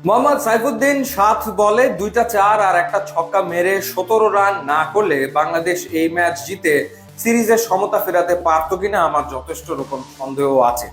মোহাম্মদ সাইফুদ্দিন 7 বলে 2টা 4 আর একটা ছক্কা মেরে 17 রান না করলে বাংলাদেশ এই ম্যাচ জিতে সিরিজের সমতা ফেরাতে পারতো কিনা আমার যথেষ্ট রকম সন্দেহ আছে।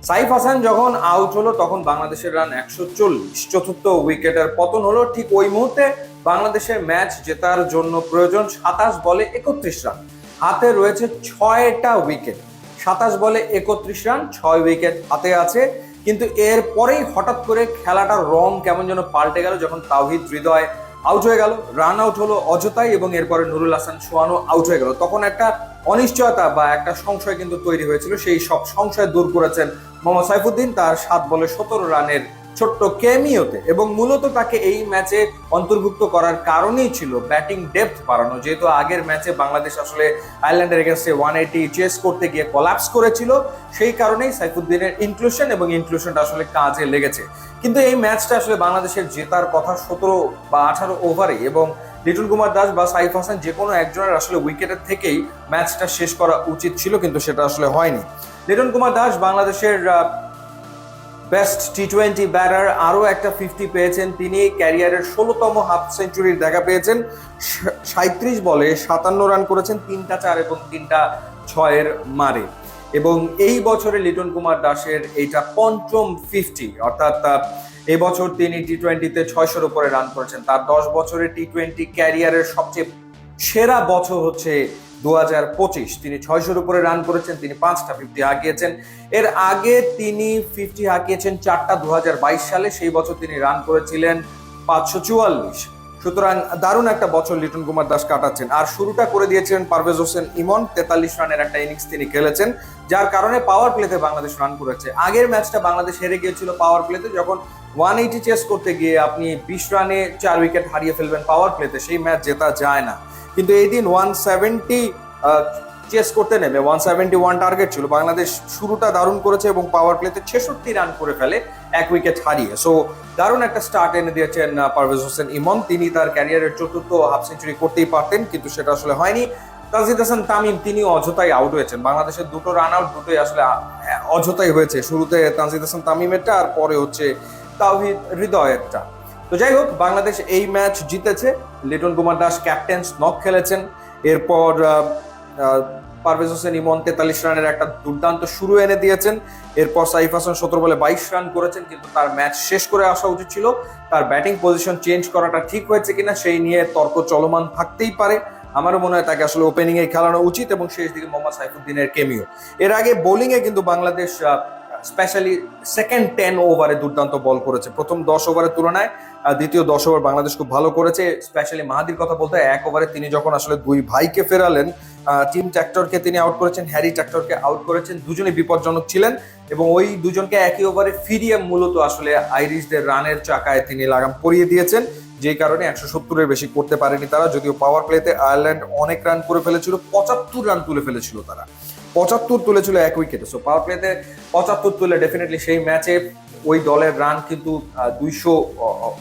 সাইফ হাসান যখন আউট হলো তখন বাংলাদেশের রান 140, চতুর্থ উইকেটের পতন হলো। ঠিক ওই মুহূর্তে বাংলাদেশের ম্যাচ জেতার জন্য প্রয়োজন 27 বলে 31 রান, হাতে রয়েছে 6টা উইকেট। 27 বলে 31 রান, 6 উইকেট হাতে আছে। কিন্তু এর পরেই হঠাৎ করে খেলাটার রং কেমন যেন পাল্টে গেল যখন তাওহিদ হৃদয় আউট হয়ে গেল, রান আউট হলো অযথাই, এবং এরপরে নুরুল হাসান সোহানও আউট হয়ে গেল। তখন একটা অনিশ্চয়তা বা একটা সংশয় কিন্তু তৈরি হয়েছিল, সেই সব সংশয় দূর করেছেন মোহাম্মদ সাইফুদ্দিন তার 7 বলে 17 রানের ছোট্ট ক্যামিওতে। এবং মূলত তাকে এই ম্যাচে অন্তর্ভুক্ত করার কারণেই ছিল ব্যাটিং ডেপথ বাড়ানো, যেহেতু আগের ম্যাচে বাংলাদেশ আসলে আয়ারল্যান্ডের এগেন্স্টে 180 চেস করতে গিয়ে কলাপস করেছিল। সেই কারণেই সাইফুদ্দিনের ইনক্লুশন এবং ইনক্লুশনটা আসলে কাজে লেগেছে। কিন্তু এই ম্যাচটা আসলে বাংলাদেশের জেতার কথা 17 বা 18 ওভারে, এবং লিটন কুমার দাস বা সাইফ হাসান যে কোনো একজনের আসলে উইকেটের থেকেই ম্যাচটা শেষ করা উচিত ছিল, কিন্তু সেটা আসলে হয়নি। লিটন কুমার দাস বাংলাদেশের বেস্ট টি-20 ব্যাটার, আরও একটা 50 পেয়েছেন তিনি। ক্যারিয়ারের 16তম হাফ সেঞ্চুরির দেখা পেয়েছেন। 37 বলে 57 রান করেছেন, 3টা 4 এবং 3টা 6-এর মারে। এবং এই বছরে লিটন কুমার দাসের এইটা পঞ্চম 50, অর্থাৎ এই বছর তিনি টি-20তে 600-র উপরে রান করেছেন। তার 10 বছরের টি-20 ক্যারিয়ারের সবচেয়ে সেরা বছর হচ্ছে 2025। তিনি 600-র উপরে রান করেছেন, তিনি 5টা 50 হাঁকিয়েছেন। এর আগে তিনি 50 হাঁকিয়েছেন 4টা 2022 সালে, সেই বছর তিনি রান করেছিলেন 544। সুতরাং দারুণ একটা বছর লিটন কুমার দাস কাটাচ্ছেন। আর শুরুটা করে দিয়েছিলেন পারভেজ হোসেন ইমন, 43 রানের একটা ইনিংস তিনি খেলেছেন, যার কারণে পাওয়ার প্লেতে বাংলাদেশ রান করেছে। আগের ম্যাচটা বাংলাদেশ হেরে গিয়েছিল পাওয়ার প্লেতে, যখন 180 চেস করতে গিয়ে আপনি 20 রানে 4 উইকেট হারিয়ে ফেলবেন পাওয়ার প্লেতে, সেই ম্যাচ জেতা যায় না। কিন্তু এই দিন 170 চেস করতে নেমে 171 টার্গেট ছিল, বাংলাদেশ শুরুটা দারুণ করেছে এবং পাওয়ার প্লেতে 66 রান করে ফেলে 1 উইকেট হারিয়ে। সো দারুণ একটা স্টার্ট এনে দিয়েছেন পারভেজ হোসেন ইমন। তিনি তার ক্যারিয়ারের 4র্থ হাফ সেঞ্চুরি করতেই পারতেন, কিন্তু সেটা আসলে হয়নি। তানজিদ হাসান তামিম তিনি অযথাই আউট হয়েছেন। বাংলাদেশের 2টো রান আউট, দুটোই আসলে অযথাই হয়েছে। শুরুতে তানজিদ হাসান তামিমেরটা, আর পরে হচ্ছে তাওহিদ হৃদয়েরটা। তো যাই হোক, বাংলাদেশ এই ম্যাচ জিতেছে। লিটন কুমার দাস ক্যাপ্টেন নক খেলেছেন। এরপর পারভেজ হোসেন ইমন 43 রানের একটা দুর্দান্ত শুরু এনে দিয়েছেন। এরপর সাইফ হাসান 17 বলে 22 রান করেছেন, কিন্তু তার ম্যাচ শেষ করে আসা উচিত ছিল। তার ব্যাটিং পজিশন চেঞ্জ করাটা ঠিক হয়েছে কিনা সেই নিয়ে তর্ক চলমান থাকতেই পারে। আমারও মনে হয় তাকে আসলে ওপেনিং এ খেলানো উচিত, এবং শেষ দিকে মোহাম্মদ সাইফুদ্দিনের কেমিও। এর আগে বোলিং এ কিন্তু বাংলাদেশ স্পেশালি সেকেন্ড 10 ওভারে দুর্দান্ত বল করেছে। প্রথম 10 ওভারের তুলনায় দ্বিতীয় 10 ওভার বাংলাদেশ খুব ভালো করেছে। স্পেশালি মাহাদির কথা বলতে, 1 ওভারে তিনি যখন আসলে 2 ভাইকে ফেরালেন, টিম ট্র্যাক্টরকে তিনি আউট করেছেন, হ্যারি ট্র্যাক্টরকে আউট করেছেন, দুজনেই বিপজ্জনক ছিলেন। এবং ওই দুজনকে একই ওভারে ফিরিয়ে মূলত আসলে আইরিশদের রানের চাকায় তিনি লাগাম পরিয়ে দিয়েছেন, যেই কারণে 170-এর বেশি করতে পারেনি তারা। যদিও পাওয়ার প্লেতে আয়ারল্যান্ড অনেক রান করে ফেলেছিল, 75 রান তুলে ফেলেছিল তারা, 75 তুলেছিল 1 উইকেটে। সো পাওয়ার প্লেতে 75 তুলে ডেফিনেটলি সেই ম্যাচে ওই দলের রান কিন্তু 200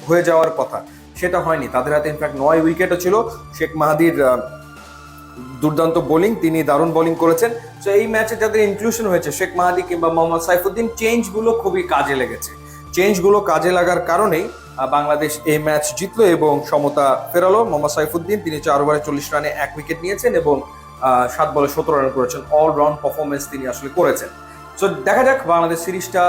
হয়ে যাওয়ার কথা, সেটা হয়নি। তাদের হাতে ইনফ্যাক্ট 9 উইকেটও ছিল। শেখ মাহাদির দুর্দান্ত বোলিং, তিনি দারুণ বোলিং করেছেন। তো এই ম্যাচে যাদের ইনক্লুশন হয়েছে, শেখ মাহাদি কিংবা মোহাম্মদ সাইফুদ্দিন, চেঞ্জগুলো খুবই কাজে লেগেছে। চেঞ্জগুলো কাজে লাগার কারণেই বাংলাদেশ এই ম্যাচ জিতলো এবং সমতা ফেরালো। মোহাম্মদ সাইফুদ্দিন তিনি 4 ওভারে 40 রানে 1 উইকেট নিয়েছেন এবং 7 বলে 17 রান করেছেন। অলরাউন্ড পারফরমেন্স তিনি আসলে করেছেন। সো দেখা যাক বাংলাদেশ সিরিজটা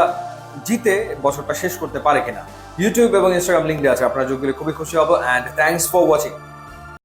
জিতে বছরটা শেষ করতে পারে কিনা। ইউটিউব এবং ইনস্টাগ্রাম লিঙ্ক দেওয়া আছে, আপনারা যোগ দিলে খুবই খুশি হব। And thanks for watching.